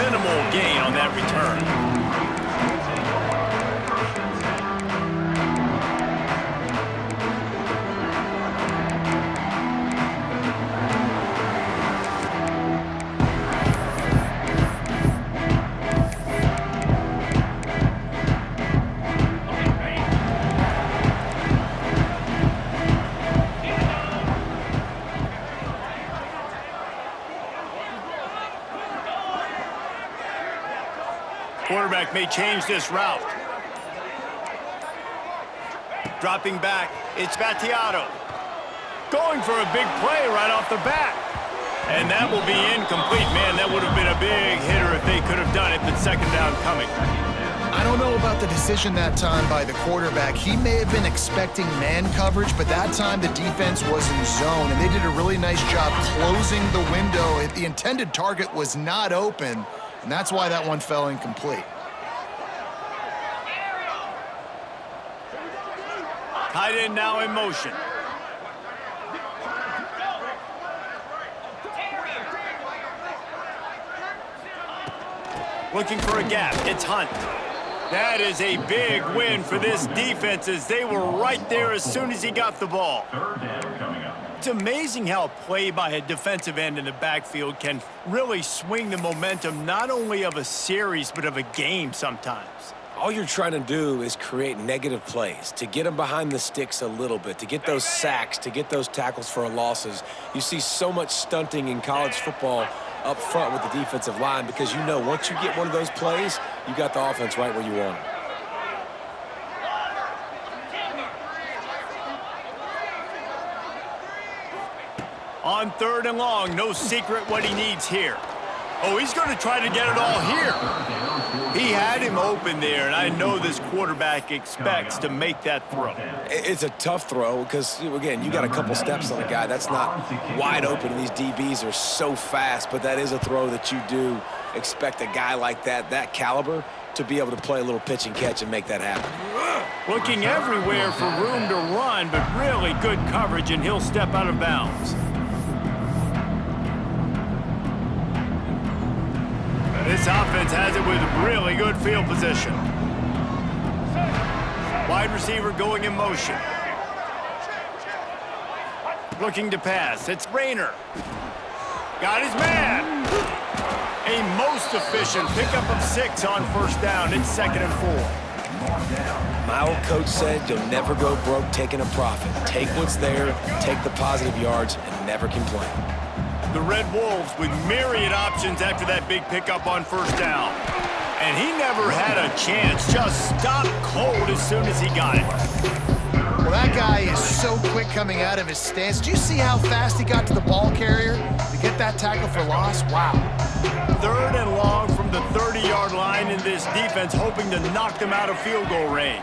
minimal gain on that return. Quarterback may change this route. Dropping back, it's Battiato. Going for a big play right off the bat. And that will be incomplete. Man, that would have been a big hitter if they could have done it, but second down coming. I don't know about the decision that time by the quarterback. He may have been expecting man coverage, but that time the defense was in zone, and they did a really nice job closing the window. The intended target was not open, and that's why that one fell incomplete. Tight end now in motion. Looking for a gap. It's Hunt. That is a big win for this defense as they were right there as soon as he got the ball. It's amazing how a play by a defensive end in the backfield can really swing the momentum not only of a series but of a game sometimes. All you're trying to do is create negative plays, to get them behind the sticks a little bit, to get those sacks, to get those tackles for losses. You see so much stunting in college football up front with the defensive line because you know once you get one of those plays, you got the offense right where you want it. On third and long, no secret what he needs here. Oh, he's going to try to get it all here. He had him open there, and I know this quarterback expects to make that throw. It's a tough throw because, again, you got a couple steps on a guy. That's not wide open. These DBs are so fast, but that is a throw that you do expect a guy like that caliber, to be able to play a little pitch and catch and make that happen. Looking everywhere for room to run, but really good coverage, and he'll step out of bounds. This offense has it with really good field position. Wide receiver going in motion. Looking to pass. It's Rayner. Got his man. A most efficient pickup of 6 on first down. It's 2nd and 4. My old coach said you'll never go broke taking a profit. Take what's there, take the positive yards, and never complain. The Red Wolves with myriad options after that big pickup on first down. And he never had a chance, just stopped cold as soon as he got it. Well, that guy is so quick coming out of his stance. Do you see how fast he got to the ball carrier to get that tackle for loss? Wow. Third and long from the 30-yard line in this defense, hoping to knock them out of field goal range.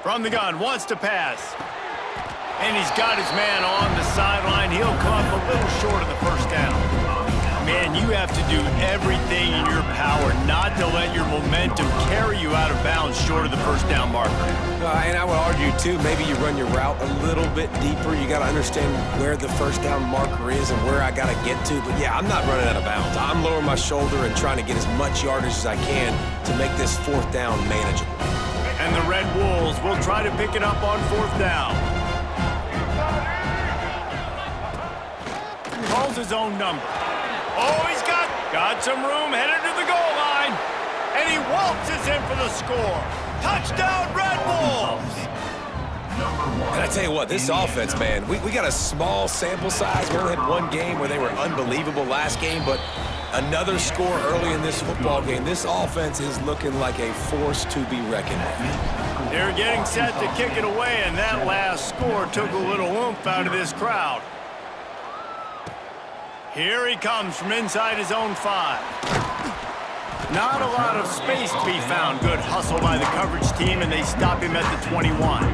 From the gun, wants to pass. And he's got his man on the sideline. He'll come up a little short of the first down. Man, you have to do everything in your power not to let your momentum carry you out of bounds short of the first down marker. And I would argue, too, maybe you run your route a little bit deeper. You got to understand where the first down marker is and where I got to get to. But, yeah, I'm not running out of bounds. I'm lowering my shoulder and trying to get as much yardage as I can to make this fourth down manageable. And the Red Wolves will try to pick it up on fourth down. Calls his own number. Oh, he's got some room, headed to the goal line. And he waltzes in for the score. Touchdown, Red Wolves! And I tell you what, this offense, man, we got a small sample size. We only had one game where they were unbelievable last game, but another score early in this football game. This offense is looking like a force to be reckoned with. They're getting set to kick it away, and that last score took a little oomph out of this crowd. Here he comes from inside his own 5. Not a lot of space to be found. Good hustle by the coverage team, and they stop him at the 21.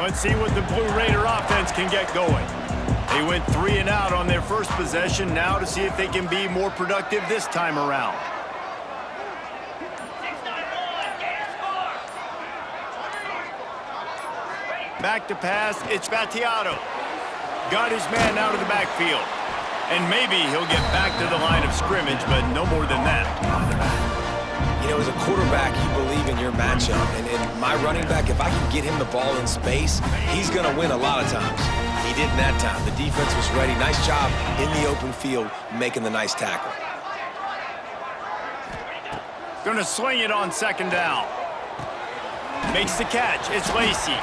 Let's see what the Blue Raider offense can get going. They went 3 and out on their first possession, now to see if they can be more productive this time around. back to pass. It's Battiato. Got his man out of the backfield. And maybe he'll get back to the line of scrimmage, but no more than that. You know, as a quarterback, you believe in your matchup. And in my running back, if I can get him the ball in space, he's going to win a lot of times. He did in that time. The defense was ready. Nice job in the open field making the nice tackle. Gonna sling it on second down. Makes the catch. It's Lacey.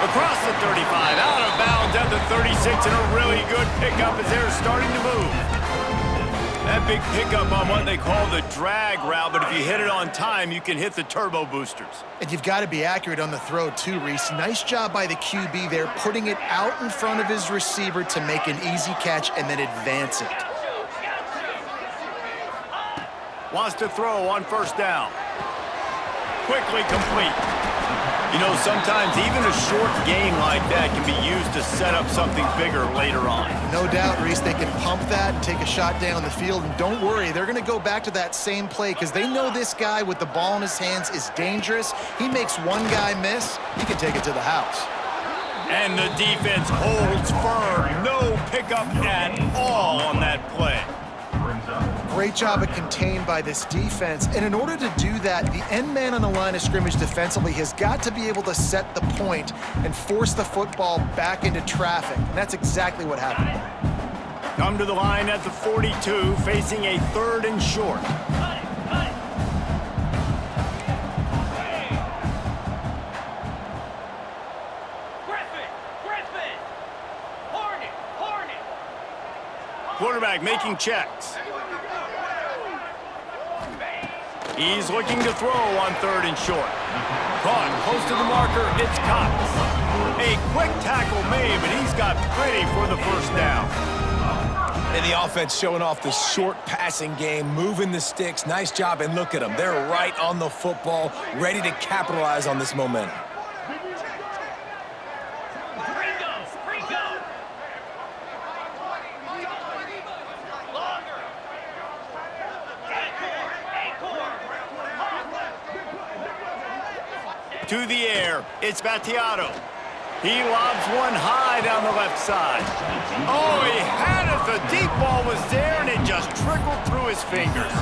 Across the 35, out of bounds at the 36, and a really good pickup as they're starting to move. That big pickup on what they call the drag route, but if you hit it on time, you can hit the turbo boosters. And you've got to be accurate on the throw too, Reese. Nice job by the QB there, putting it out in front of his receiver to make an easy catch and then advance it. Wants to throw on first down. Quickly complete. You know, sometimes even a short game like that can be used to set up something bigger later on. No doubt, Reese, they can pump that and take a shot down the field. And don't worry, they're going to go back to that same play because they know this guy with the ball in his hands is dangerous. He makes one guy miss, he can take it to the house. And the defense holds firm. No pickup at all on that play. Great job of contained by this defense. And in order to do that, the end man on the line of scrimmage defensively has got to be able to set the point and force the football back into traffic. And that's exactly what happened. Come to the line at the 42, facing a 3rd and short. Quarterback making checks. He's looking to throw on 3rd and short. Caught close to the marker, it's Cox. A quick tackle made, but he's got plenty for the first down. And the offense showing off the short passing game, moving the sticks. Nice job, and look at them. They're right on the football, ready to capitalize on this momentum. To the air, it's Battiato. He lobs one high down the left side. Oh, he had it. The deep ball was there, and it just trickled through his fingers.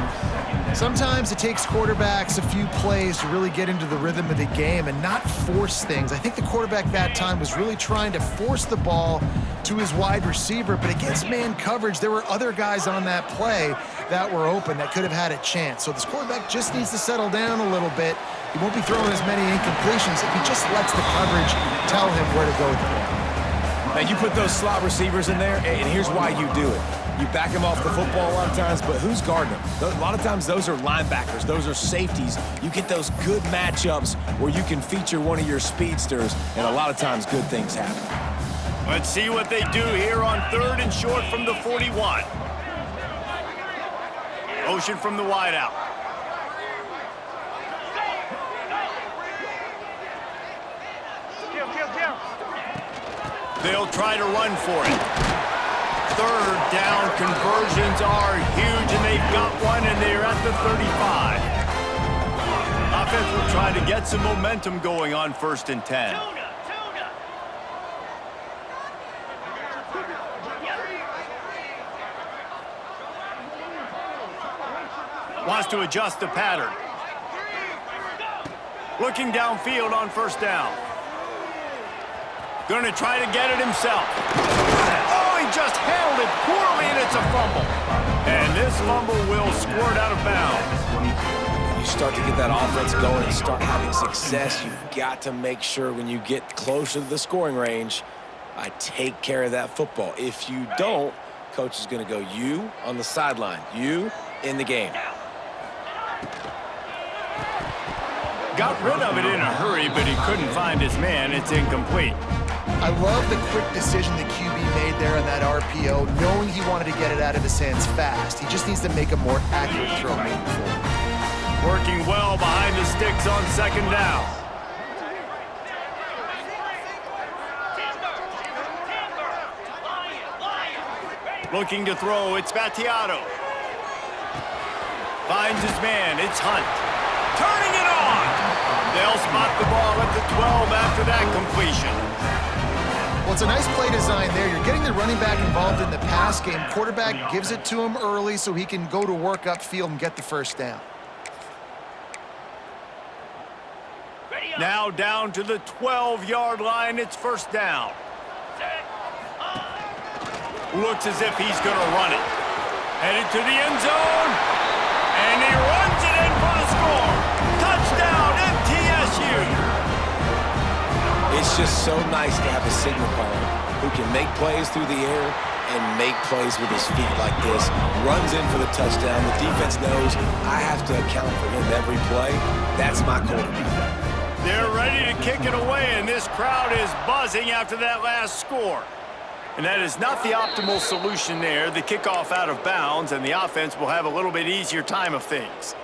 Sometimes it takes quarterbacks a few plays to really get into the rhythm of the game and not force things. I think the quarterback that time was really trying to force the ball to his wide receiver, but against man coverage, there were other guys on that play that were open that could have had a chance. So this quarterback just needs to settle down a little bit. He won't be throwing as many incompletions if he just lets the coverage tell him where to go with the ball. Now, you put those slot receivers in there, and here's why you do it. You back him off the football a lot of times, but who's guarding him? A lot of times, those are linebackers. Those are safeties. You get those good matchups where you can feature one of your speedsters, and a lot of times, good things happen. Let's see what they do here on 3rd and short from the 41. Motion from the wideout. They'll try to run for it. 3rd down conversions are huge, and they've got one, and they're at the 35. Offense will try to get some momentum going on 1st and 10. Wants to adjust the pattern. Looking downfield on 1st down. Going to try to get it himself. Oh, he just handled it poorly, and it's a fumble. And this fumble will squirt out of bounds. You start to get that offense going and start having success, you've got to make sure when you get closer to the scoring range, I take care of that football. If you don't, coach is going to go, you on the sideline, you in the game. Got rid of it in a hurry, but he couldn't find his man. It's incomplete. I love the quick decision the QB made there on that RPO, knowing he wanted to get it out of his hands fast. He just needs to make a more accurate throw moving forward. Working well behind the sticks on 2nd down. Looking to throw, it's Battiato. Finds his man, it's Hunt. Turning it on! They'll spot the ball at the 12 after that completion. Well, it's a nice play design there. You're getting the running back involved in the pass game. Quarterback gives it to him early so he can go to work upfield and get the first down. Now down to the 12-yard line. It's first down. Looks as if he's going to run it. Headed to the end zone. And he runs it in for the score. Touchdown, MTSU. It's just so nice to have a signal caller who can make plays through the air and make plays with his feet like this. Runs in for the touchdown. The defense knows I have to account for him every play. That's my quarterback. They're ready to kick it away, and this crowd is buzzing after that last score. And that is not the optimal solution there. The kickoff out of bounds, and the offense will have a little bit easier time of things.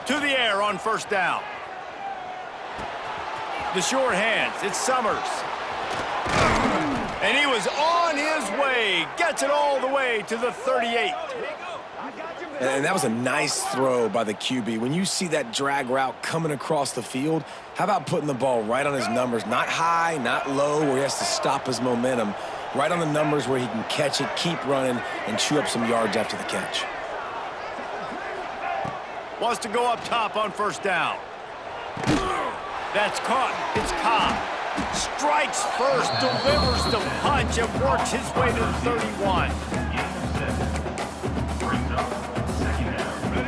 To the air on first down. The short hands, it's Summers. And he was on his way. Gets it all the way to the 38. And that was a nice throw by the QB. When you see that drag route coming across the field, how about putting the ball right on his numbers? Not high, not low, where he has to stop his momentum. Right on the numbers where he can catch it, keep running, and chew up some yards after the catch. Wants to go up top on first down. That's caught. It's Cobb. Strikes first, delivers the punch, and works his way to the 31.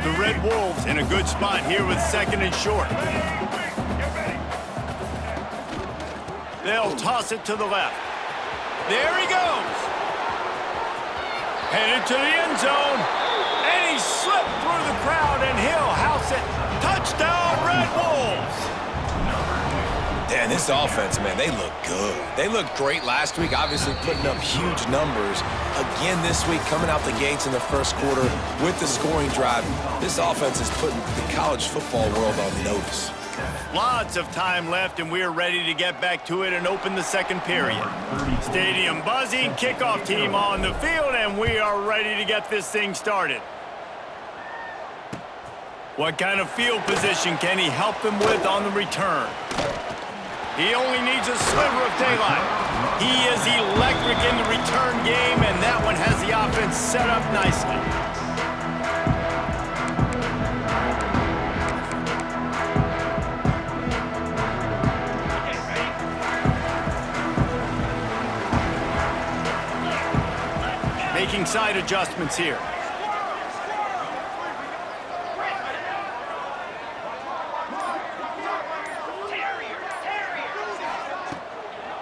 The Red Wolves in a good spot here with second and short. They'll toss it to the left. There he goes. Headed to the end zone. And he slipped through the crowd, and he'll house it. Touchdown, Red Wolves. And this offense, man, they look good. They looked great last week, obviously putting up huge numbers. Again this week, coming out the gates in the first quarter with the scoring drive. This offense is putting the college football world on notice. Lots of time left, and we're ready to get back to it and open the second period. Stadium buzzing, kickoff team on the field, and we are ready to get this thing started. What kind of field position can he help them with on the return? He only needs a sliver of daylight. He is electric in the return game, and that one has the offense set up nicely. Making side adjustments here.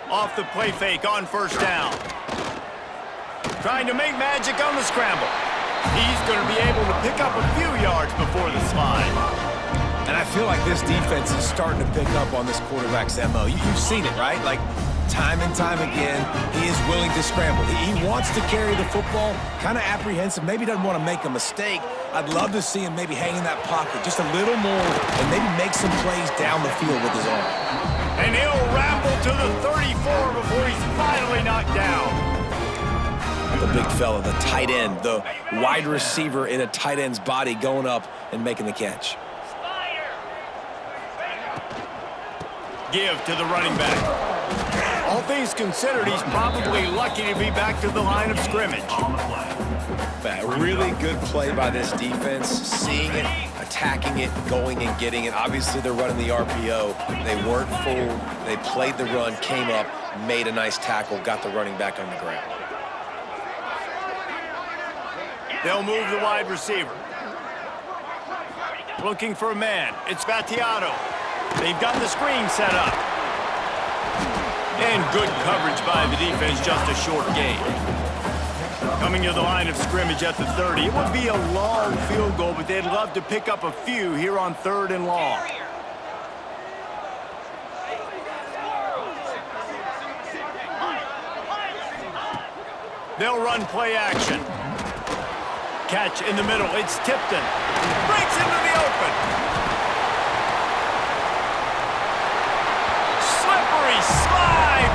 Off the play fake on first down. Trying to make magic on the scramble. He's going to be able to pick up a few yards before the slide. And I feel like this defense is starting to pick up on this quarterback's MO. You've seen it, right? Like, time and time again, he is willing to scramble. He wants to carry the football, kind of apprehensive, maybe doesn't want to make a mistake. I'd love to see him maybe hang in that pocket just a little more and maybe make some plays down the field with his arm. And he'll ramble to the 34 before he's finally knocked down. The big fella, the tight end, the wide receiver in a tight end's body going up and making the catch. Give to the running back. All things considered, he's probably lucky to be back to the line of scrimmage. A really good play by this defense, seeing it, attacking it, going and getting it. Obviously, they're running the RPO. They weren't fooled. They played the run, came up, made a nice tackle, got the running back on the ground. They'll move the wide receiver. Looking for a man. It's Battiato. They've got the screen set up. And good coverage by the defense, just a short gain. Coming to the line of scrimmage at the 30. It would be a long field goal, but they'd love to pick up a few here on 3rd and long. They'll run play action. Catch in the middle. It's Tipton. Breaks into the open. Slippery slide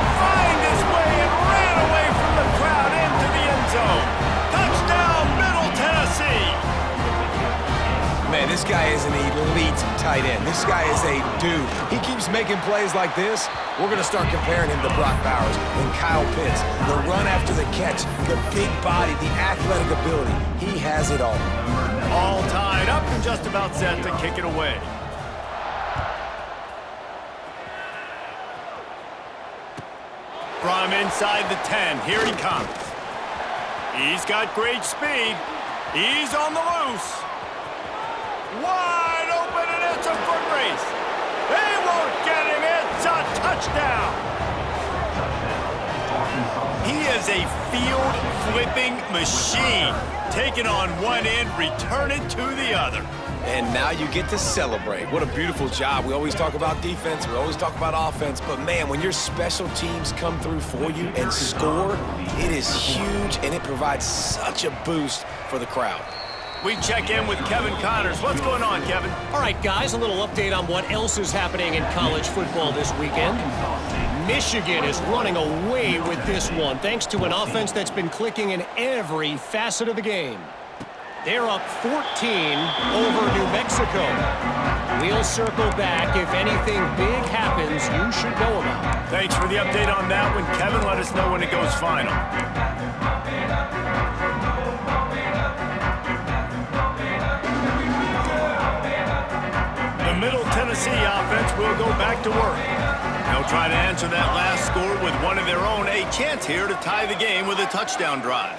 this guy is an elite tight end. This guy is a dude. He keeps making plays like this. We're going to start comparing him to Brock Bowers and Kyle Pitts. The run after the catch, the big body, the athletic ability. He has it all. All tied up and just about set to kick it away. From inside the 10, here he comes. He's got great speed. He's on the loose. Wide open, and it's a foot race. They won't get him. It's a touchdown. He is a field-flipping machine. Taking on one end, return it to the other. And now you get to celebrate. What a beautiful job. We always talk about defense. We always talk about offense. But, man, when your special teams come through for you and score, it is huge, and it provides such a boost for the crowd. We check in with Kevin Connors. What's going on, Kevin? All right, guys, a little update on what else is happening in college football this weekend. Michigan is running away with this one, thanks to an offense that's been clicking in every facet of the game. They're up 14 over New Mexico. We'll circle back. If anything big happens, you should know about it. Thanks for the update on that one, Kevin. Let us know when it goes final. The Middle Tennessee offense will go back to work. They'll try to answer that last score with one of their own. A chance here to tie the game with a touchdown drive.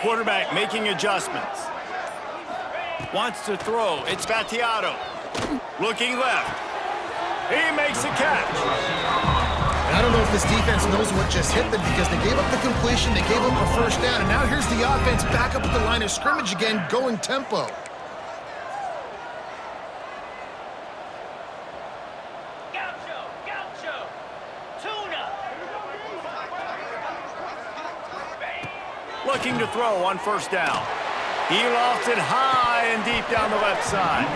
Quarterback making adjustments. Wants to throw. It's Battiato. Looking left. He makes a catch. And I don't know if this defense knows what just hit them because they gave up the completion, they gave up a first down, and now here's the offense back up at the line of scrimmage again, going tempo. Looking to throw on first down. He lofts it high and deep down the left side.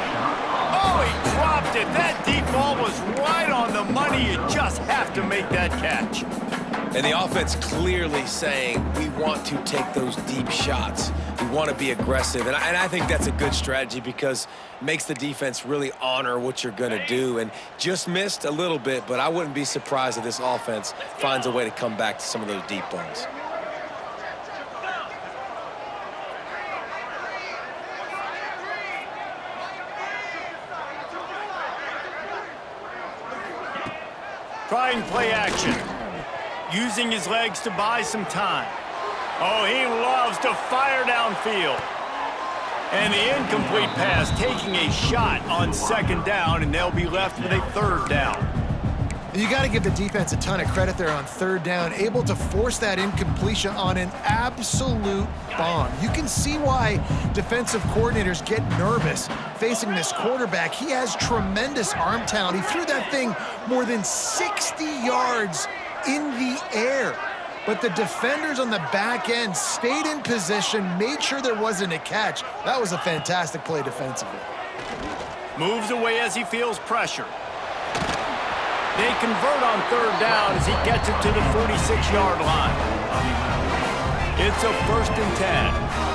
Oh, he dropped it. That deep ball was right on the money. You just have to make that catch. And the offense clearly saying, we want to take those deep shots. We want to be aggressive. And I think that's a good strategy because it makes the defense really honor what you're going to do. And just missed a little bit, but I wouldn't be surprised if this offense finds a way to come back to some of those deep balls. Trying play action. Using his legs to buy some time. Oh, he loves to fire downfield. And the incomplete pass taking a shot on second down, and they'll be left with a third down. You got to give the defense a ton of credit there on third down, able to force that incompletion on an absolute bomb. You can see why defensive coordinators get nervous facing this quarterback. He has tremendous arm talent. He threw that thing more than 60 yards in the air. But the defenders on the back end stayed in position, made sure there wasn't a catch. That was a fantastic play defensively. Moves away as he feels pressure. They convert on third down as he gets it to the 46-yard line. It's a 1st and 10.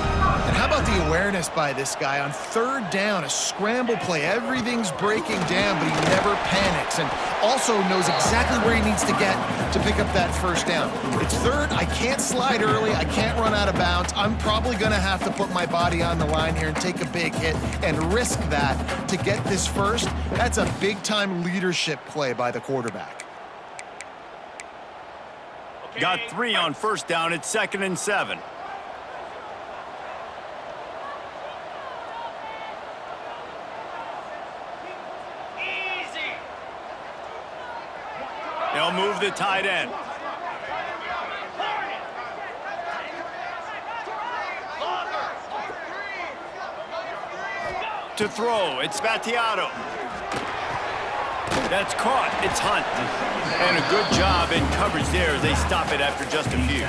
And how about the awareness by this guy on third down, a scramble play. Everything's breaking down, but he never panics and also knows exactly where he needs to get to pick up that first down. It's third. I can't slide early. I can't run out of bounds. I'm probably going to have to put my body on the line here and take a big hit and risk that to get this first. That's a big-time leadership play by the quarterback. Got 3 on first down. It's 2nd and 7. They'll move the tight end. To throw, it's Battiato. That's caught, it's Hunt. And a good job in coverage there as they stop it after just a few.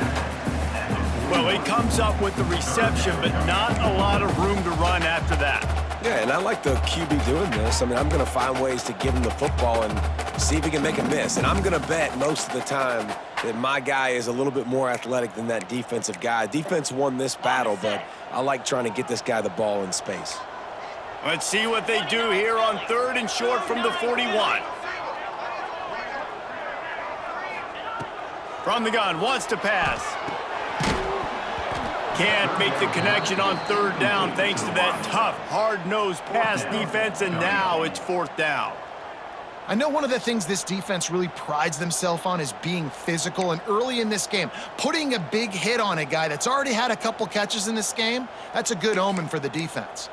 Well, he comes up with the reception, but not a lot of room to run after that. Yeah, and I like the QB doing this. I mean, I'm going to find ways to give him the football and see if he can make a miss. And I'm going to bet most of the time that my guy is a little bit more athletic than that defensive guy. Defense won this battle, but I like trying to get this guy the ball in space. Let's see what they do here on 3rd and short from the 41. From the gun, wants to pass. Can't make the connection on 3rd down thanks to that tough, hard-nosed pass defense, and now it's 4th down. I know one of the things this defense really prides themselves on is being physical, and early in this game, putting a big hit on a guy that's already had a couple catches in this game, that's a good omen for the defense.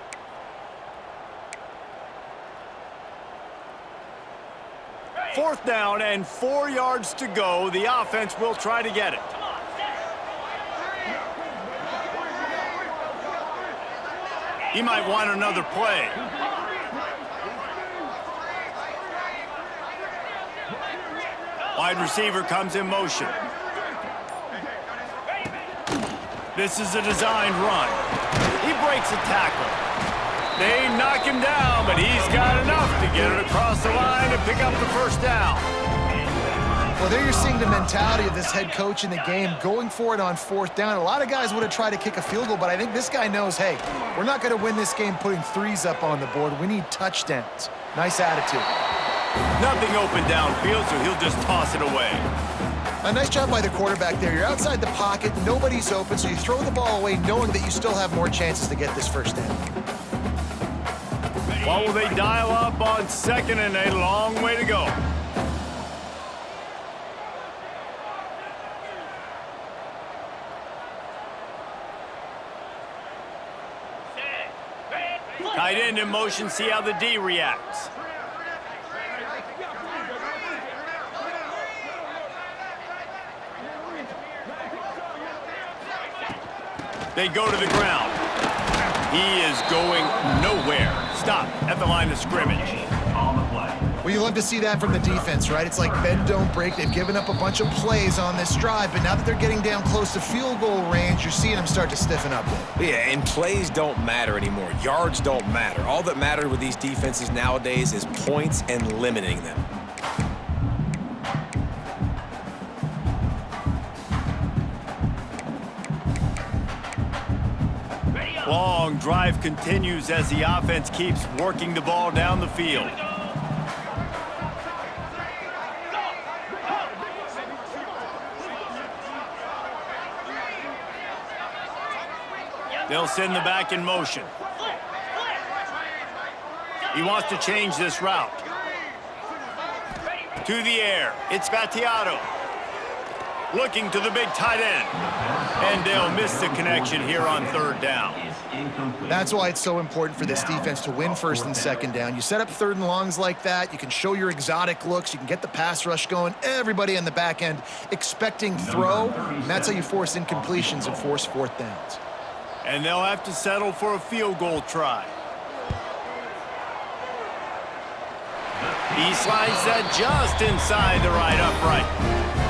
Fourth down and 4 yards to go. The offense will try to get it. He might want another play. Wide receiver comes in motion. This is a designed run. He breaks a tackle. They knock him down, but he's got enough to get it across the line and pick up the 1st down. Well, there you're seeing the mentality of this head coach in the game, going for it on 4th down. A lot of guys would have tried to kick a field goal, but I think this guy knows, hey, we're not going to win this game putting 3s up on the board. We need touchdowns. Nice attitude. Nothing open downfield, so he'll just toss it away. A nice job by the quarterback there. You're outside the pocket, nobody's open, so you throw the ball away knowing that you still have more chances to get this 1st down. What will they dial up on 2nd and a long way to go? Tight end in motion, see how the D reacts. They go to the ground. He is going nowhere. Stop at the line of scrimmage. Well, you love to see that from the defense, right? It's like bend, don't break. They've given up a bunch of plays on this drive, but now that they're getting down close to field goal range, you're seeing them start to stiffen up. Yeah, and plays don't matter anymore. Yards don't matter. All that matters with these defenses nowadays is points and limiting them. Long drive continues as the offense keeps working the ball down the field. They'll send the back in motion. He wants to change this route. To the air, it's Battiato. Looking to the big tight end. And they'll miss the connection here on 3rd down. That's why it's so important for this defense to win 1st and 2nd down. You set up 3rd and longs like that, you can show your exotic looks, you can get the pass rush going, everybody on the back end expecting throw, and that's how you force incompletions and force 4th downs. And they'll have to settle for a field goal try. He slides that just inside the right upright.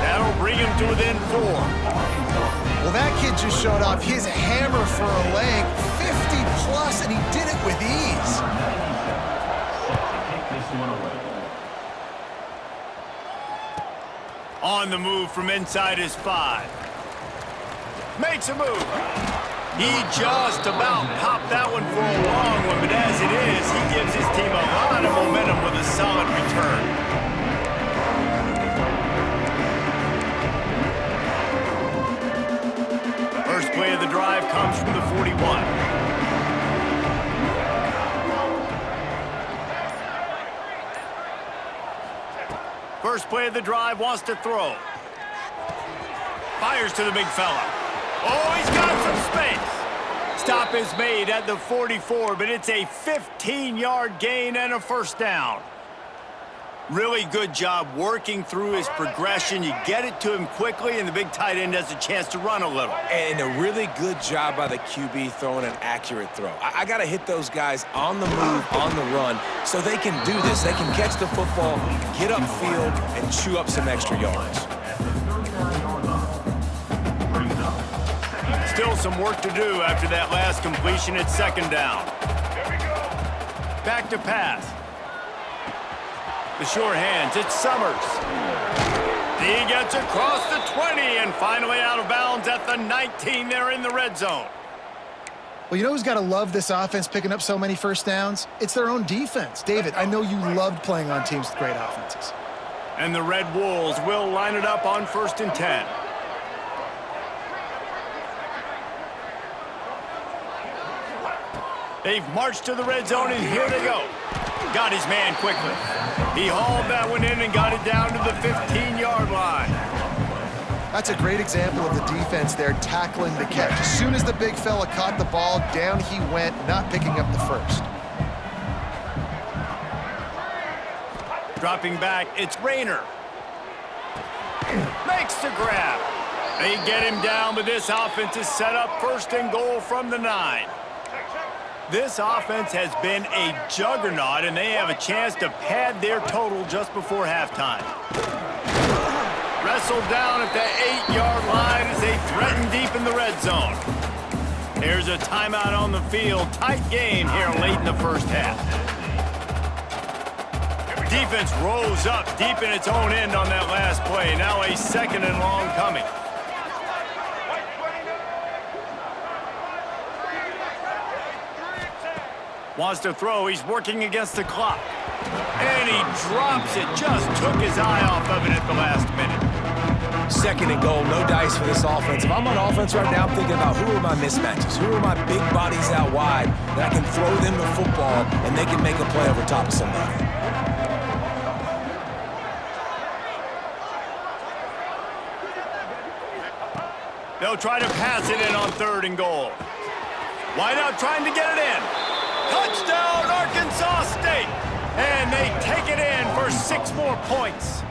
That'll bring him to within 4. Well, that kid just showed off his hammer for a leg, 50+, and he did it with ease. On the move from inside his 5. Makes a move. He just about popped that one for a long one, but as it is, he gives his team a lot of momentum with a solid return. First play of the drive comes from the 41. First play of the drive, wants to throw. Fires to the big fella. Oh, he's got some space. Stop is made at the 44, but it's a 15-yard gain and a 1st down. Really good job working through his progression. You get it to him quickly, and the big tight end has a chance to run a little. And a really good job by the QB throwing an accurate throw. I got to hit those guys on the move, on the run, so they can do this. They can catch the football, get upfield, and chew up some extra yards. Still some work to do after that last completion at 2nd down. Back to pass. The sure hands, it's Summers. He gets across the 20 and finally out of bounds at the 19. They're in the red zone. Well, you know who's got to love this offense picking up so many first downs? It's their own defense. David, I know you loved playing on teams with great offenses. And the Red Wolves will line it up on 1st and 10. They've marched to the red zone, and here they go. Got his man quickly. He hauled that one in and got it down to the 15-yard line. That's a great example of the defense there tackling the catch. As soon as the big fella caught the ball, down he went, not picking up the first. Dropping back, it's Rayner. Makes the grab. They get him down, but this offense is set up 1st and goal from the 9. This offense has been a juggernaut, and they have a chance to pad their total just before halftime. Wrestled down at the 8-yard line as they threaten deep in the red zone. There's a timeout on the field. Tight game here late in the first half. Defense rose up deep in its own end on that last play. Now a 2nd and long coming. Wants to throw. He's working against the clock. And he drops it. Just took his eye off of it at the last minute. 2nd and goal, no dice for this offense. If I'm on offense right now, I'm thinking about who are my mismatches? Who are my big bodies out wide that I can throw them the football and they can make a play over top of somebody. They'll try to pass it in on 3rd and goal. Wide out trying to get it in. Touchdown, Arkansas State! And they take it in for 6 more points.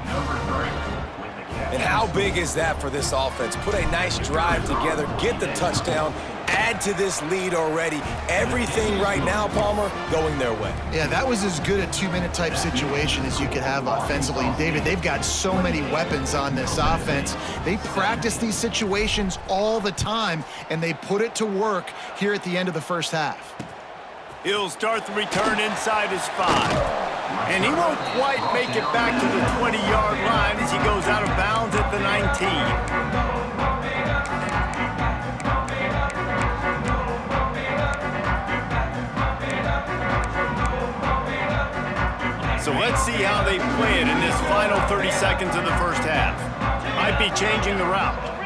And how big is that for this offense? Put a nice drive together, get the touchdown, add to this lead already. Everything right now, Palmer, going their way. Yeah, that was as good a 2-minute type situation as you could have offensively. David, they've got so many weapons on this offense. They practice these situations all the time, and they put it to work here at the end of the first half. He'll start the return inside his 5. And he won't quite make it back to the 20-yard line as he goes out of bounds at the 19. So let's see how they play it in this final 30 seconds of the first half. Might be changing the route.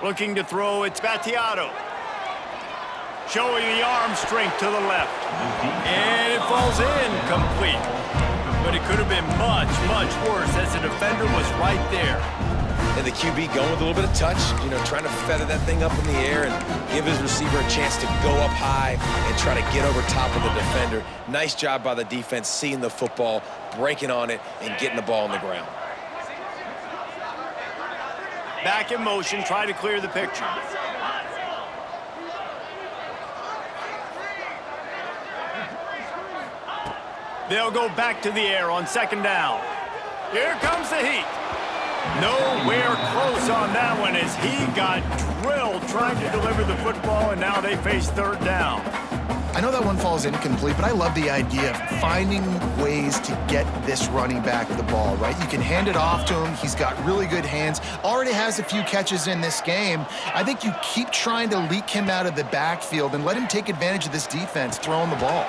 Looking to throw, it's Battiato. Showing the arm strength to the left. And it falls in complete. But it could have been much, much worse as the defender was right there. And the QB going with a little bit of touch, trying to feather that thing up in the air and give his receiver a chance to go up high and try to get over top of the defender. Nice job by the defense, seeing the football, breaking on it, and getting the ball on the ground. Back in motion, try to clear the picture. They'll go back to the air on 2nd down. Here comes the heat. Nowhere close on that one as he got drilled trying to deliver the football, and now they face 3rd down. I know that one falls incomplete, but I love the idea of finding ways to get this running back the ball, right? You can hand it off to him. He's got really good hands. Already has a few catches in this game. I think you keep trying to leak him out of the backfield and let him take advantage of this defense throwing the ball.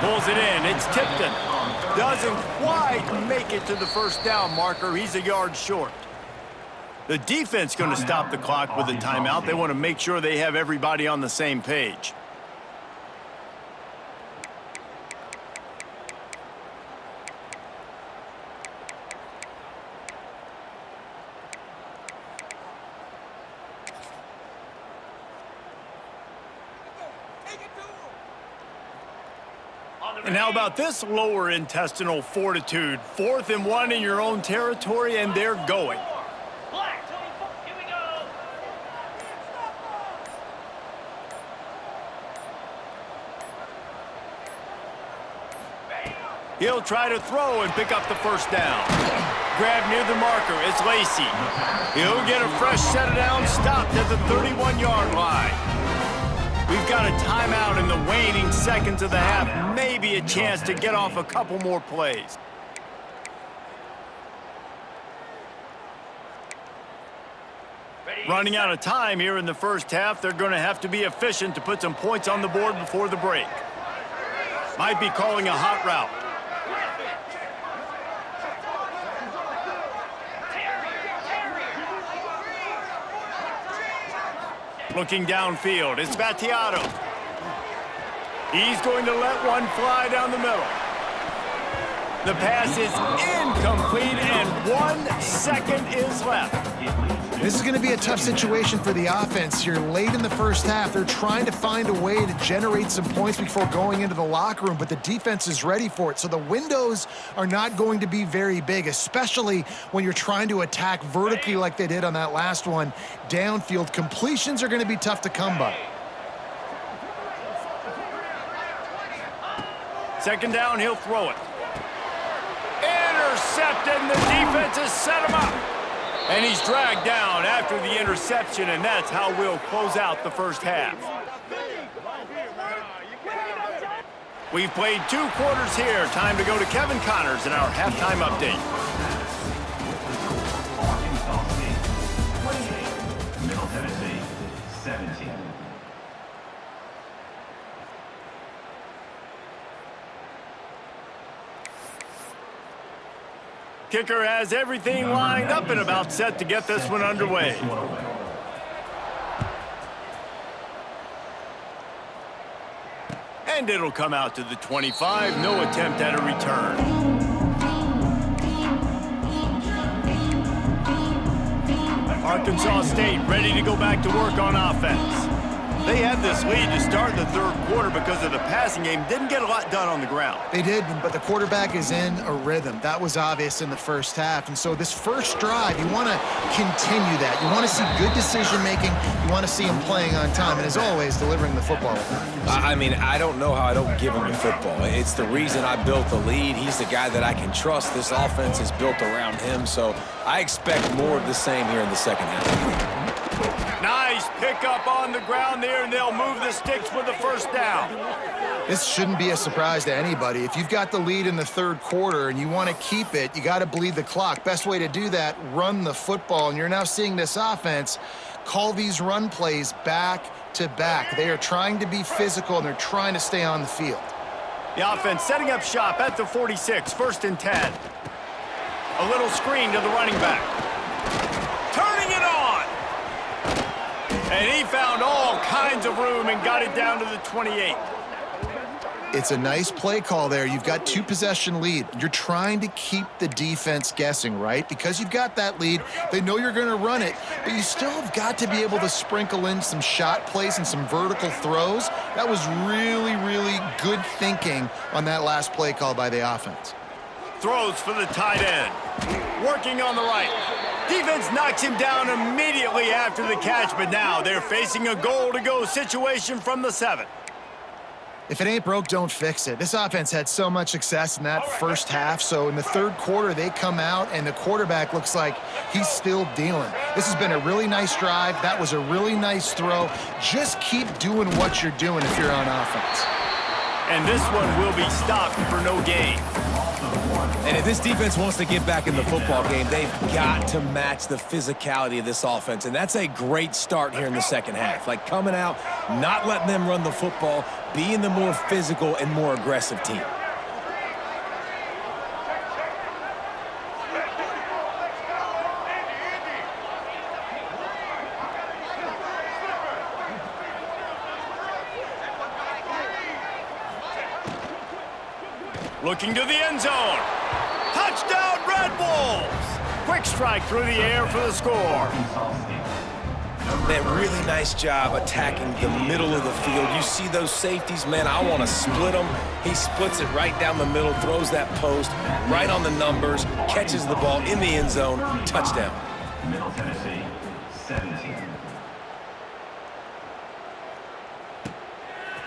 Pulls it in. It's Tipton. Doesn't quite make it to the 1st down marker. He's a yard short. The defense going to stop the clock with a timeout. They want to make sure they have everybody on the same page. And how about this lower intestinal fortitude? 4th and 1 in your own territory, and they're going. He'll try to throw and pick up the 1st down. Grab near the marker. It's Lacey. He'll get a fresh set of downs stopped at the 31-yard line. We've got a timeout in the waning seconds of the half. Maybe a chance to get off a couple more plays. Running out of time here in the first half, they're going to have to be efficient to put some points on the board before the break. Might be calling a hot route. Looking downfield, it's Battiato. He's going to let one fly down the middle. The pass is incomplete, and 1 second is left. This is going to be a tough situation for the offense here. Late in the first half, they're trying to find a way to generate some points before going into the locker room, but the defense is ready for it. So the windows are not going to be very big, especially when you're trying to attack vertically like they did on that last one. Downfield completions are going to be tough to come by. Second down, he'll throw it. Intercepted, and the defense has set him up. And he's dragged down after the interception, and that's how we'll close out the first half. We've played 2 quarters here. Time to go to Kevin Connors in our halftime update. Middle Tennessee, 17. Kicker has everything lined up and about set to get this one underway. And it'll come out to the 25. No attempt at a return. Arkansas State ready to go back to work on offense. They had this lead to start the third quarter because of the passing game. Didn't get a lot done on the ground. They did, but the quarterback is in a rhythm. That was obvious in the first half. And so this first drive, you want to continue that. You want to see good decision-making. You want to see him playing on time. And as always, delivering the football. I mean, I don't know how I don't give him the football. It's the reason I built the lead. He's the guy that I can trust. This offense is built around him. So I expect more of the same here in the second half. Nice pickup on the ground there, and they'll move the sticks with the first down. This shouldn't be a surprise to anybody. If you've got the lead in the third quarter and you want to keep it, you got to bleed the clock. Best way to do that, run the football. And you're now seeing this offense call these run plays back to back. They are trying to be physical, and they're trying to stay on the field. The offense setting up shop at the 46, 1st and 10. A little screen to the running back. Turning it on. And he found all kinds of room and got it down to the 28. It's a nice play call there. You've got 2-possession lead. You're trying to keep the defense guessing, right? Because you've got that lead. They know you're going to run it, but you still have got to be able to sprinkle in some shot plays and some vertical throws. That was really, really good thinking on that last play call by the offense. Throws for the tight end. Working on the right. Defense knocks him down immediately after the catch, but now they're facing a goal-to-go situation from the 7. If it ain't broke, don't fix it. This offense had so much success in that first half, so in the third quarter, they come out, and the quarterback looks like he's still dealing. This has been a really nice drive. That was a really nice throw. Just keep doing what you're doing if you're on offense. And this one will be stopped for no gain. And if this defense wants to get back in the football game, they've got to match the physicality of this offense. And that's a great start here in the second half. Like coming out, not letting them run the football, being the more physical and more aggressive team. Looking to the end zone. Touchdown, Red Wolves! Quick strike through the air for the score. Man, really nice job attacking the middle of the field. You see those safeties, man, I want to split them. He splits it right down the middle, throws that post, right on the numbers, catches the ball in the end zone, touchdown. Middle Tennessee, 17.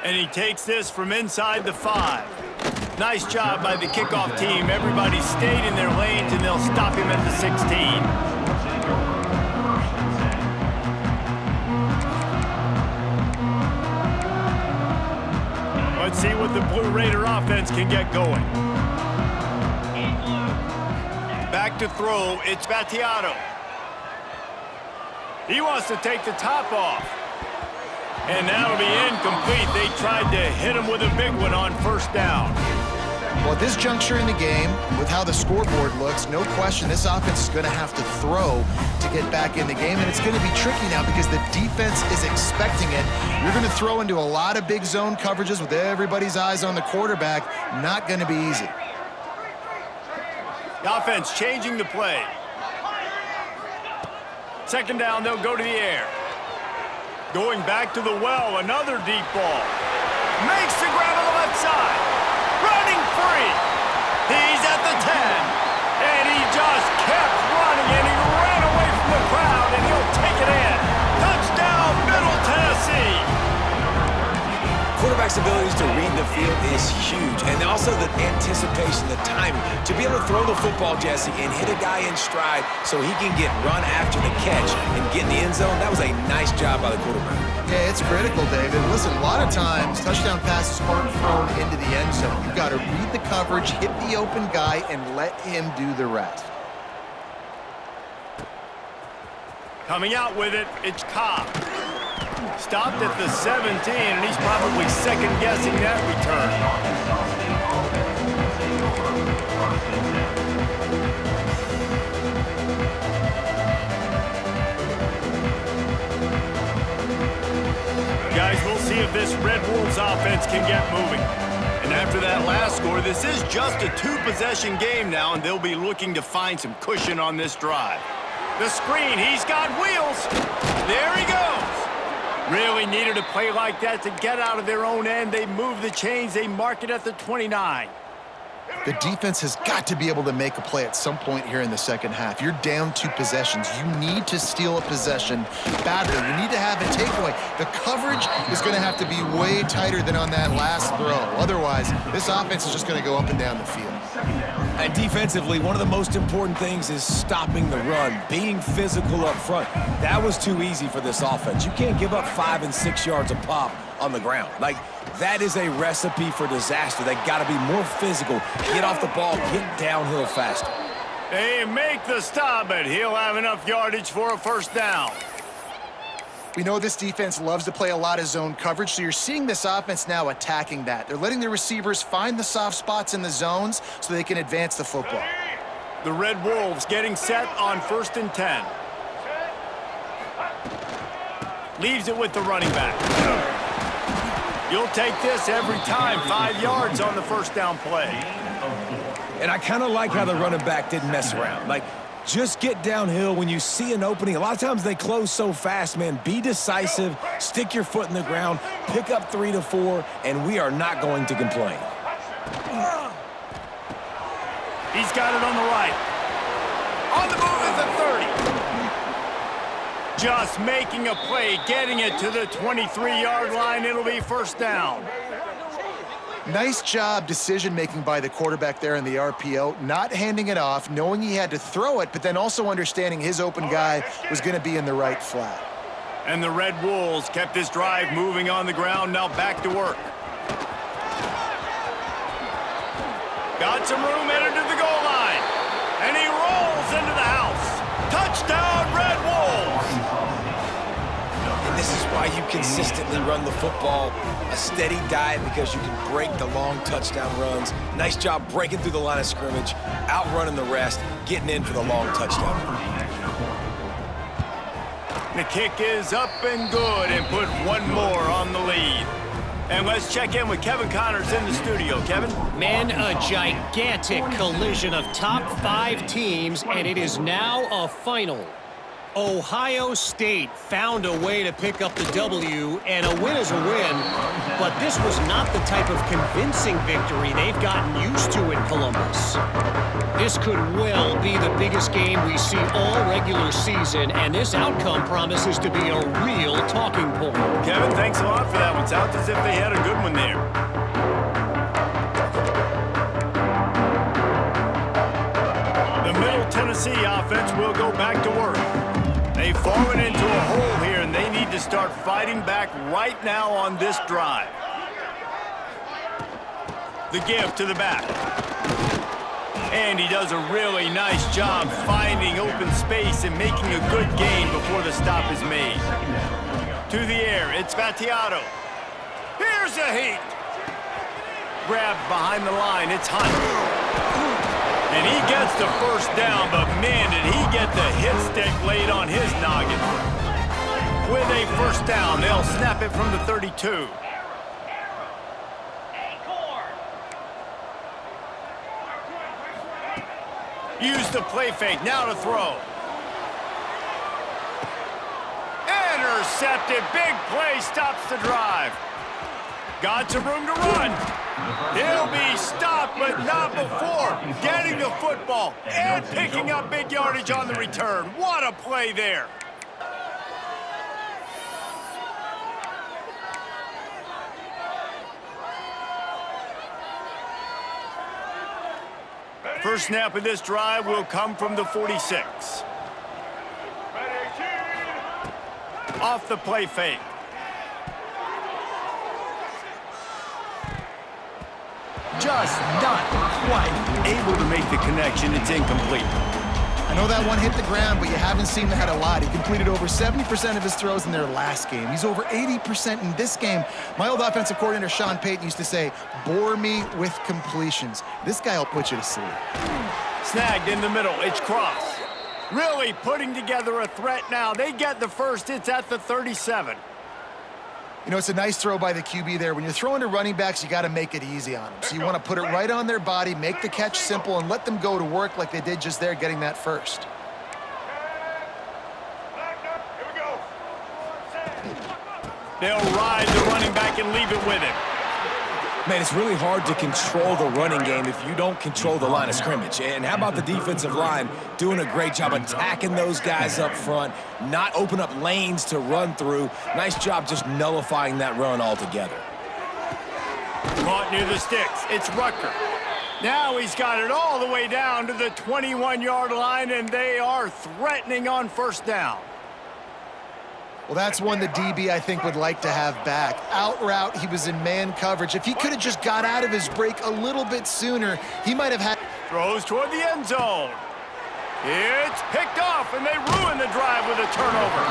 And he takes this from inside the 5. Nice job by the kickoff team. Everybody stayed in their lanes, and they'll stop him at the 16. Let's see what the Blue Raider offense can get going. Back to throw, it's Battiato. He wants to take the top off. And that'll be incomplete. They tried to hit him with a big one on first down. Well, at this juncture in the game, with how the scoreboard looks, no question this offense is going to have to throw to get back in the game, and it's going to be tricky now because the defense is expecting it. You're going to throw into a lot of big zone coverages with everybody's eyes on the quarterback. Not going to be easy. The offense changing the play. Second down, they'll go to the air. Going back to the well, another deep ball. Makes the grab on the left side. Running free. He's at the 10. And he just kept running, and he ran away from the crowd, and he'll take it in. Touchdown, Middle Tennessee. Quarterback's abilities to read the field is huge, and also the anticipation, the timing. To be able to throw the football, Jesse, and hit a guy in stride so he can get run after the catch and get in the end zone, that was a nice job by the quarterback. Yeah, it's critical, David. Listen, a lot of times, touchdown passes aren't thrown into the end zone. You've got to read the coverage, hit the open guy, and let him do the rest. Coming out with it, it's Cobb. Stopped at the 17, and he's probably second-guessing that return. Guys, we'll see if this Red Wolves offense can get moving. And after that last score, this is just a two-possession game now, and they'll be looking to find some cushion on this drive. The screen, he's got wheels. There he goes. Really needed a play like that to get out of their own end. They move the chains. They mark it at the 29. The defense has got to be able to make a play at some point here in the second half. You're down 2 possessions. You need to steal a possession badly. You need to have a takeaway. The coverage is going to have to be way tighter than on that last throw. Otherwise, this offense is just going to go up and down the field. And defensively, one of the most important things is stopping the run, being physical up front. That was too easy for this offense. You can't give up 5 and 6 yards a pop on the ground. Like, that is a recipe for disaster. They got to be more physical, get off the ball, get downhill faster. They make the stop, but he'll have enough yardage for a first down. We know this defense loves to play a lot of zone coverage, so you're seeing this offense now attacking that. They're letting the receivers find the soft spots in the zones so they can advance the football. The Red Wolves getting set on 1st and 10. Leaves it with the running back. You'll take this every time. 5 yards on the first down play. And I kind of like how the running back didn't mess around. Like, just get downhill when you see an opening. A lot of times they close so fast, man. Be decisive, stick your foot in the ground, pick up 3 to 4, and we are not going to complain. He's got it on the right. On the move is the 30. Just making a play, getting it to the 23-yard line. It'll be first down. Nice job decision-making by the quarterback there in the RPO, not handing it off, knowing he had to throw it, but then also understanding his open guy was going to be in the right flat. And the Red Wolves kept this drive moving on the ground, now back to work. Got some room, headed to the goal line. And he rolls into the house. Touchdown, Red Wolves! And this is why you consistently run the football, a steady diet, because you can break the long touchdown runs. Nice job breaking through the line of scrimmage, outrunning the rest, getting in for the long touchdown run. The kick is up and good, and put one more on the lead. And let's check in with Kevin Connors in the studio. Kevin? Man, a gigantic collision of top 5 teams, and it is now a final. Ohio State found a way to pick up the W, and a win is a win, but this was not the type of convincing victory they've gotten used to in Columbus. This could well be the biggest game we see all regular season, and this outcome promises to be a real talking point. Kevin, thanks a lot for that one. Sounds as if they had a good one there. The Middle Tennessee offense will go back to work. They've fallen into a hole here, and they need to start fighting back right now on this drive. The give to the back. And he does a really nice job finding open space and making a good gain before the stop is made. To the air, it's Vattiato. Here's a heat. Grabbed behind the line, it's Hunt. And he gets the first down, but man, did he get the hit stick laid on his noggin. With a first down, they'll snap it from the 32. Use the play fake, now to throw. Intercepted, big play, stops the drive. Got some room to run. He'll be stopped, but not before getting the football and picking up big yardage on the return. What a play there. First snap of this drive will come from the 46. Off the play fake. Just not quite able to make the connection. It's incomplete. I know that one hit the ground, but you haven't seen that a lot. He completed over 70% of his throws in their last game. He's over 80% in this game. My old offensive coordinator, Sean Payton, used to say, bore me with completions. This guy will put you to sleep. Snagged in the middle. It's Cross. Really putting together a threat now. They get the first. It's at the 37. You know, it's a nice throw by the QB there. When you're throwing to running backs, you got to make it easy on them. So you want to put it right on their body, make the catch simple, and let them go to work like they did just there, getting that first. They'll ride the running back and leave it with him. Man, it's really hard to control the running game if you don't control the line of scrimmage. And how about the defensive line doing a great job attacking those guys up front, not open up lanes to run through. Nice job just nullifying that run altogether. Caught near the sticks. It's Rucker. Now he's got it all the way down to the 21-yard line, and they are threatening on first down. Well, that's one the DB, I think, would like to have back. Out route, he was in man coverage. If he could have just got out of his break a little bit sooner, he might have had... Throws toward the end zone. It's picked off, and they ruin the drive with a turnover.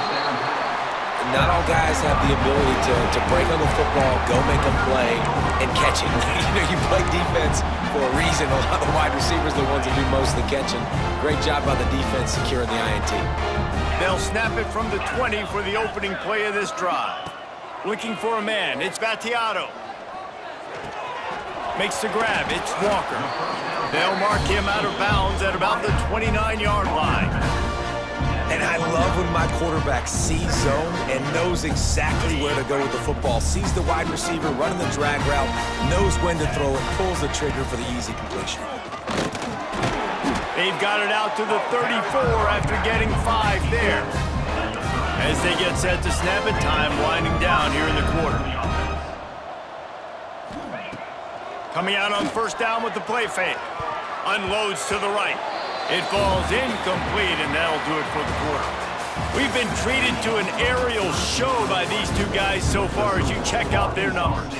Not all guys have the ability to break on the football, go make a play, and catch it. You play defense for a reason. A lot of the wide receivers are the ones that do most of the catching. Great job by the defense securing the INT. They'll snap it from the 20 for the opening play of this drive. Looking for a man. It's Vattiato. Makes the grab. It's Walker. They'll mark him out of bounds at about the 29-yard line. And I love when my quarterback sees zone and knows exactly where to go with the football. Sees the wide receiver running the drag route, knows when to throw it, pulls the trigger for the easy completion. They've got it out to the 34 after getting 5 there. As they get set to snap it, time winding down here in the quarter. Coming out on first down with the play fake. Unloads to the right. It falls incomplete, and that'll do it for the quarter. We've been treated to an aerial show by these two guys so far as you check out their numbers.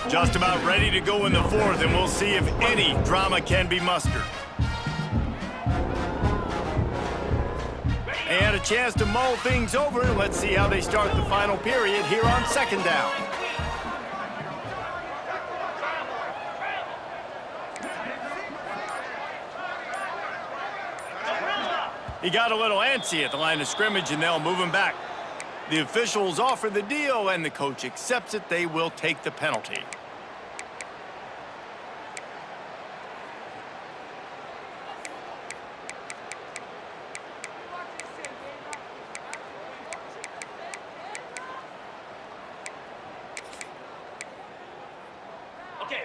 Just about ready to go in the fourth, and we'll see if any drama can be mustered. They had a chance to mull things over. Let's see how they start the final period here on second down. He got a little antsy at the line of scrimmage, and they'll move him back. The officials offer the deal, and the coach accepts it. They will take the penalty.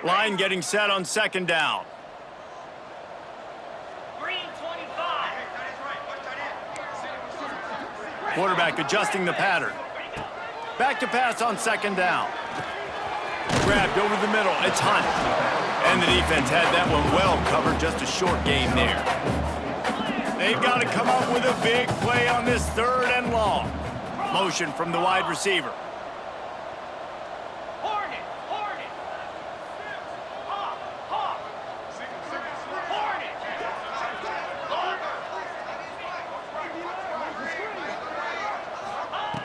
Line getting set on second down. Quarterback adjusting the pattern. Back to pass on second down. Grabbed over the middle. It's Hunt. And the defense had that one well covered. Just a short game there. They've got to come up with a big play on this third and long. Motion from the wide receiver.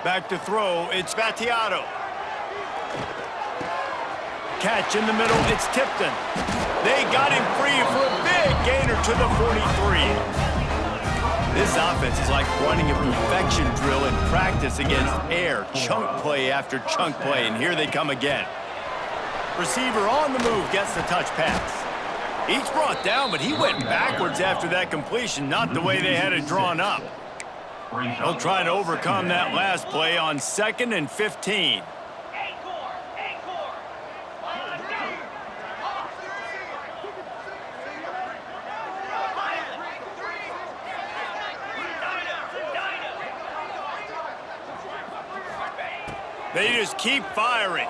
Back to throw, it's Battiato. Catch in the middle, it's Tipton. They got him free for a big gainer to the 43. This offense is like running a perfection drill in practice against air. Chunk play after chunk play, and here they come again. Receiver on the move gets the touch pass. Each brought down, but he went backwards after that completion, not the way they had it drawn up. They'll try to overcome that last play on 2nd and 15. They just keep firing.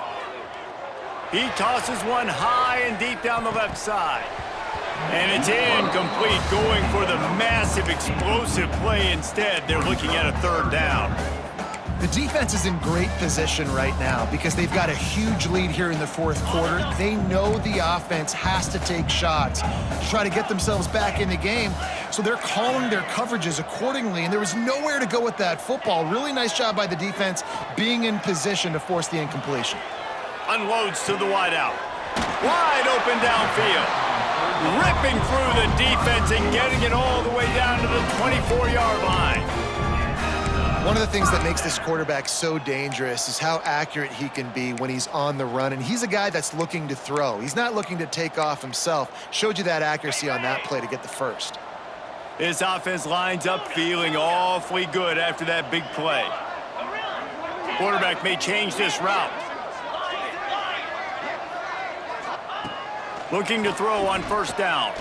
He tosses one high and deep down the left side. And it's incomplete, going for the massive explosive play instead. They're looking at a 3rd down. The defense is in great position right now because they've got a huge lead here in the 4th quarter. They know the offense has to take shots to try to get themselves back in the game. So they're calling their coverages accordingly, and there was nowhere to go with that football. Really nice job by the defense being in position to force the incompletion. Unloads to the wideout. Wide open downfield. Ripping through the defense and getting it all the way down to the 24-yard line. One of the things that makes this quarterback so dangerous is how accurate he can be when he's on the run, and he's a guy that's looking to throw. He's not looking to take off himself. Showed you that accuracy on that play to get the first. This offense lines up feeling awfully good after that big play. Quarterback may change this route. Looking to throw on 1st down.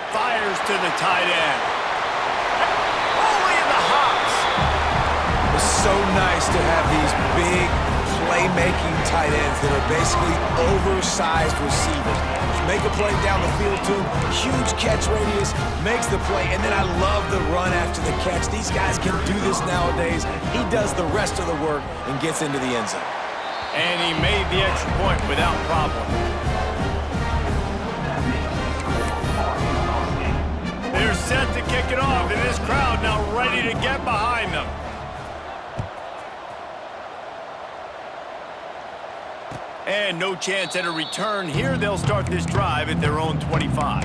Fires to the tight end. Only in the hops. It's so nice to have these big playmaking tight ends that are basically oversized receivers. Make a play down the field to him, huge catch radius, makes the play, and then I love the run after the catch. These guys can do this nowadays. He does the rest of the work and gets into the end zone. And he made the extra point without problem. They're set to kick it off, and this crowd now ready to get behind them. And no chance at a return here. They'll start this drive at their own 25.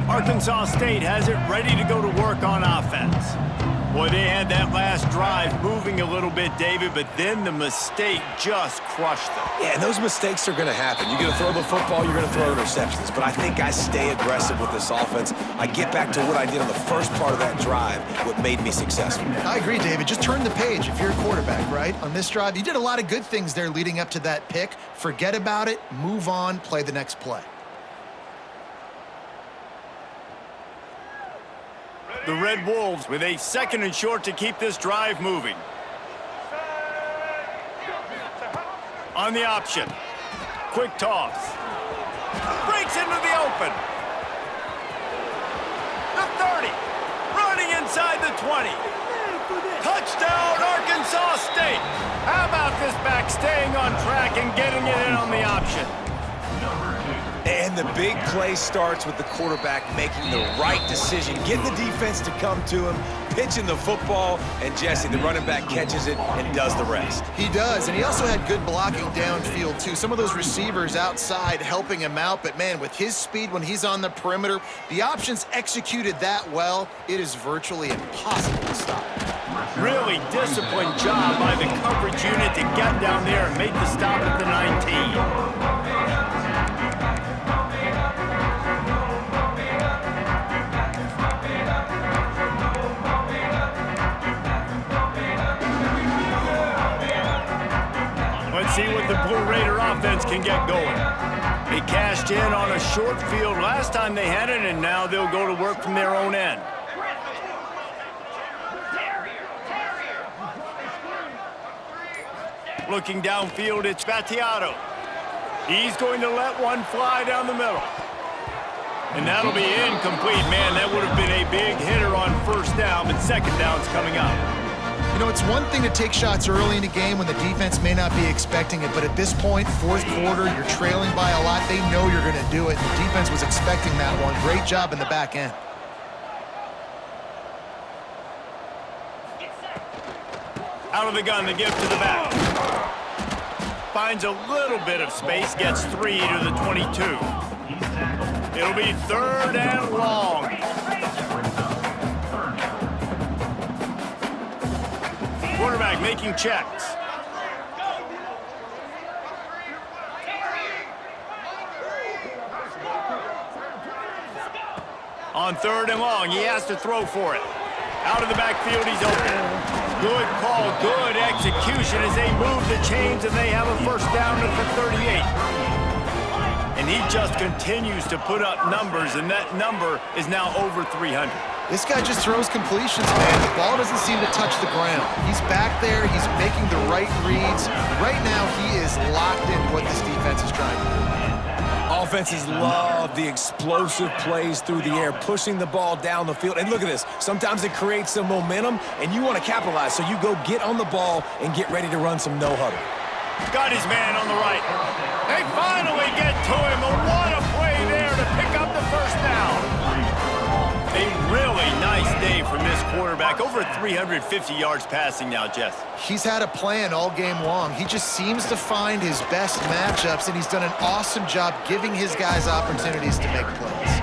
Arkansas State has it ready to go to work on offense. Boy, they had that last drive moving a little bit, David, but then the mistake just crushed them. Yeah, and those mistakes are going to happen. You're going to throw the football, you're going to throw interceptions. But I think I stay aggressive with this offense. I get back to what I did on the first part of that drive, what made me successful. I agree, David. Just turn the page if you're a quarterback, right? On this drive, you did a lot of good things there leading up to that pick. Forget about it, move on, play the next play. The Red Wolves with a 2nd and short to keep this drive moving. On the option. Quick toss. Breaks into the open. The 30. Running inside the 20. Touchdown, Arkansas State. How about this back staying on track and getting it in on the option? And the big play starts with the quarterback making the right decision, getting the defense to come to him, pitching the football, and Jesse, the running back, catches it and does the rest. He does, and he also had good blocking downfield, too. Some of those receivers outside helping him out, but, man, with his speed when he's on the perimeter, the options executed that well, it is virtually impossible to stop. Really disciplined job by the coverage unit to get down there and make the stop at the 19. Let's see what the Blue Raider offense can get going. They cashed in on a short field last time they had it, and now they'll go to work from their own end. Looking downfield, it's Battiato. He's going to let one fly down the middle. And that'll be incomplete. Man, that would have been a big hitter on 1st down, but 2nd down's coming up. You know, it's one thing to take shots early in a game when the defense may not be expecting it, but at this point, fourth quarter, you're trailing by a lot. They know you're going to do it. The defense was expecting that one. Great job in the back end. Out of the gun, the give to the back. Finds a little bit of space, gets 3 to the 22. It'll be 3rd and long. Quarterback making checks. On 3rd and long, he has to throw for it. Out of the backfield, he's open. Good call, good execution as they move the chains and they have a first down at the 38. And he just continues to put up numbers, and that number is now over 300. This guy just throws completions, man. The ball doesn't seem to touch the ground. He's back there. He's making the right reads. Right now, he is locked into what this defense is trying to do. Offenses love the explosive plays through the air, pushing the ball down the field. And look at this. Sometimes it creates some momentum, and you want to capitalize. So you go get on the ball and get ready to run some no-huddle. Got his man on the right. They finally get to him. And what a play there to pick up the first down. A really nice day from this quarterback. Over 350 yards passing now, Jess. He's had a plan all game long. He just seems to find his best matchups, and he's done an awesome job giving his guys opportunities to make plays.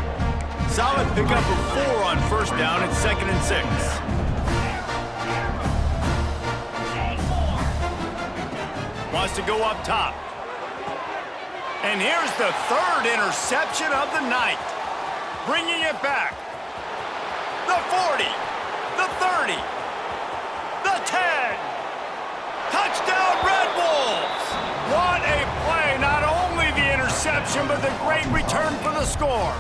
Solid pickup of 4 on first down. It's 2nd and 6. Wants to go up top. And here's the 3rd interception of the night. Bringing it back. The 40, the 30, the 10. Touchdown, Red Wolves! What a play. Not only the interception, but the great return for the score.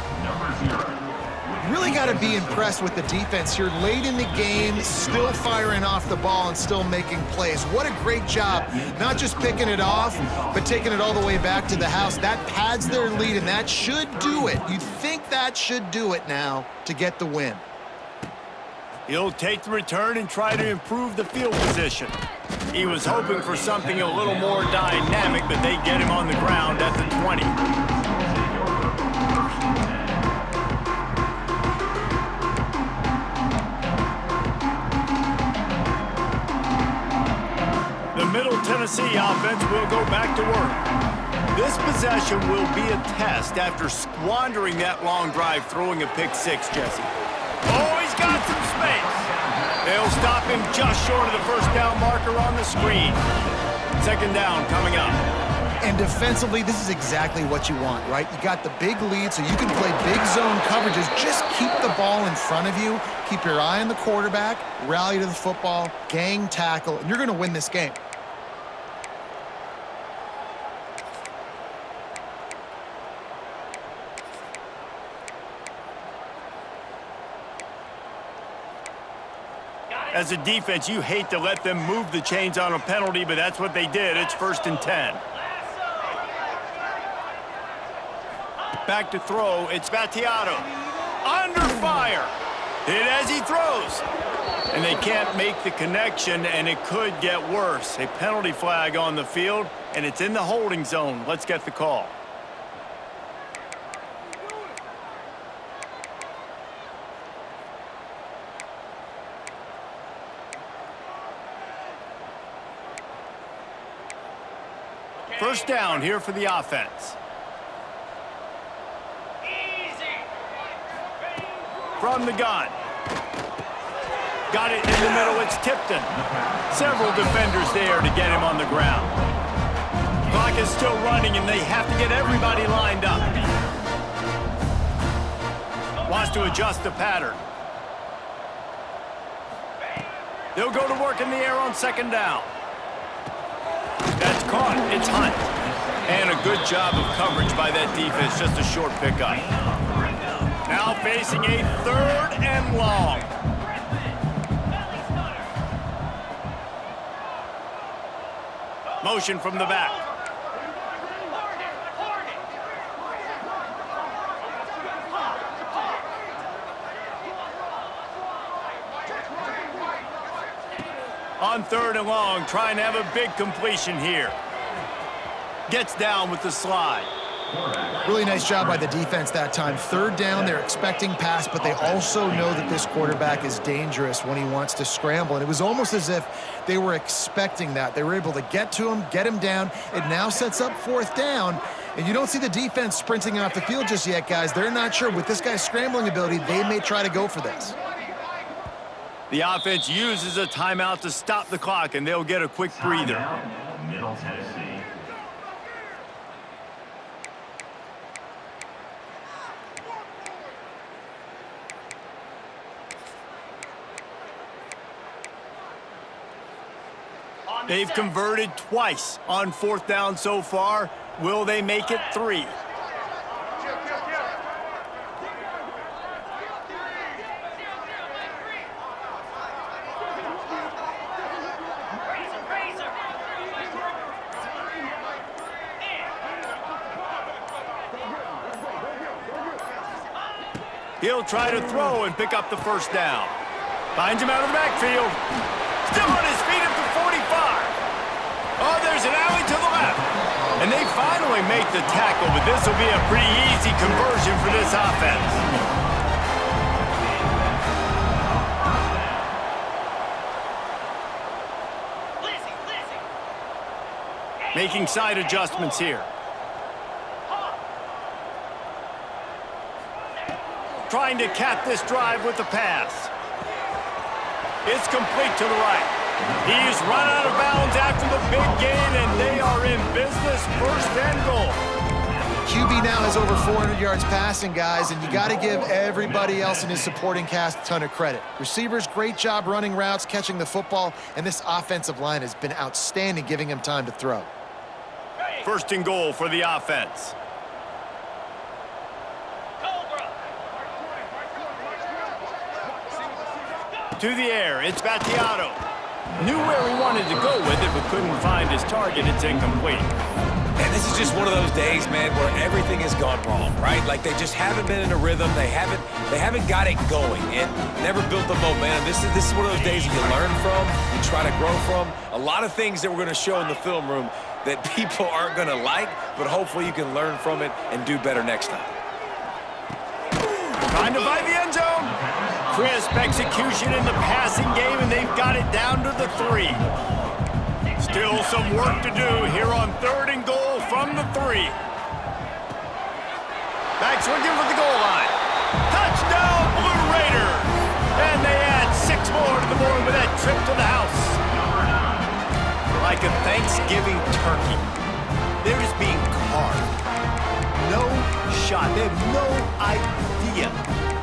You really got to be impressed with the defense here. Late in the game, still firing off the ball and still making plays. What a great job. Not just picking it off, but taking it all the way back to the house. That pads their lead, and that should do it. You think that should do it now to get the win. He'll take the return and try to improve the field position. He was hoping for something a little more dynamic, but they get him on the ground at the 20. The Middle Tennessee offense will go back to work. This possession will be a test after squandering that long drive, throwing a pick 6, Jesse. Oh, he's got some space. They'll stop him just short of the first down marker on the screen. 2nd down coming up. And defensively, this is exactly what you want, right? You got the big lead, so you can play big zone coverages. Just keep the ball in front of you. Keep your eye on the quarterback, rally to the football, gang tackle, and you're going to win this game. As a defense, you hate to let them move the chains on a penalty, but that's what they did. It's 1st and 10. Back to throw. It's Battiato. Under fire. Hit as he throws. And they can't make the connection, and it could get worse. A penalty flag on the field, and it's in the holding zone. Let's get the call. First down here for the offense. From the gun. Got it in the middle, it's Tipton. Several defenders there to get him on the ground. Clock is still running and they have to get everybody lined up. Wants to adjust the pattern. They'll go to work in the air on 2nd down. That's caught. It's Hunt. And a good job of coverage by that defense. Just a short pickup. Now facing a 3rd and long. Motion from the back. On 3rd and long, trying to have a big completion here. Gets down with the slide. Really nice job by the defense that time. 3rd down, they're expecting pass, but they also know that this quarterback is dangerous when he wants to scramble. And it was almost as if they were expecting that. They were able to get to him, get him down. It now sets up 4th down. And you don't see the defense sprinting off the field just yet, guys. They're not sure. With this guy's scrambling ability, they may try to go for this. The offense uses a timeout to stop the clock, and they'll get a quick breather. Middle Tennessee. They've converted twice on 4th down so far. Will they make it 3? He'll try to throw and pick up the 1st down. Finds him out of the backfield. Still on his feet at the 45. Oh, there's an alley to the left. And they finally make the tackle, but this will be a pretty easy conversion for this offense. Making side adjustments here. Trying to cap this drive with the pass. It's complete to the right. He's run out of bounds after the big gain, and they are in business. 1st and goal. QB now has over 400 yards passing, guys, and you got to give everybody else in his supporting cast a ton of credit. Receivers, great job running routes, catching the football, and this offensive line has been outstanding, giving him time to throw. 1st and goal for the offense. To the air, it's Battiato. Knew where he wanted to go with it, but couldn't find his target. It's incomplete. And this is just one of those days, man, where everything has gone wrong, right? Like they just haven't been in a rhythm. They haven't got it going and never built the momentum. This is one of those days that you learn from, you try to grow from. A lot of things that we're going to show in the film room that people aren't going to like, but hopefully you can learn from it and do better next time. Trying to find the end zone. Crisp execution in the passing game, and they've got it down to the 3. Still some work to do here on 3rd and goal from the 3. Back swinging for the goal line. Touchdown, Blue Raiders! And they add 6 more to the board with that trip to the house. Like a Thanksgiving turkey, they're just being carved. No shot. They have no idea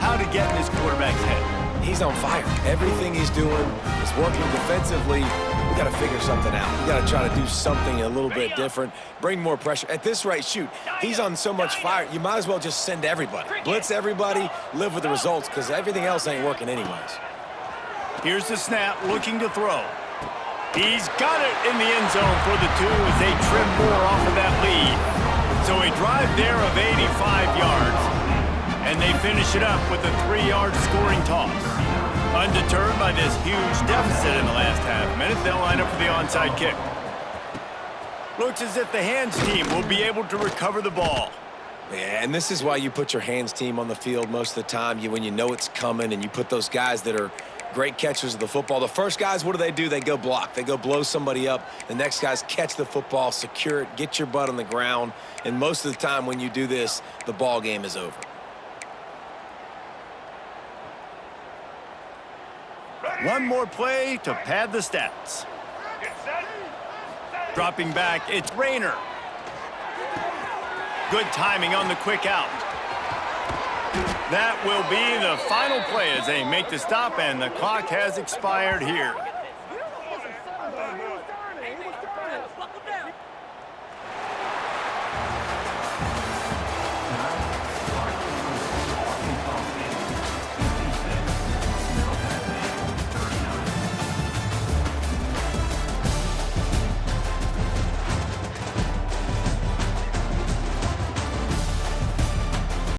how to get in this quarterback's head. He's on fire. Everything he's doing is working defensively. We got to figure something out. We got to try to do something a little bit different, bring more pressure. At this rate, shoot, he's on so much fire, you might as well just send everybody. Blitz everybody, live with the results, because everything else ain't working anyways. Here's the snap, looking to throw. He's got it in the end zone for the 2 as they trim more off of that lead. So a drive there of 85 yards. And they finish it up with a 3-yard scoring toss. Undeterred by this huge deficit in the last half minute, they'll line up for the onside kick. Looks as if the hands team will be able to recover the ball. Yeah, and this is why you put your hands team on the field most of the time. When you know it's coming and you put those guys that are great catchers of the football. The first guys, what do? They go block. They go blow somebody up. The next guys catch the football, secure it, get your butt on the ground. And most of the time when you do this, the ball game is over. One more play to pad the stats. Dropping back, it's Rayner. Good timing on the quick out. That will be the final play as they make the stop, and the clock has expired here.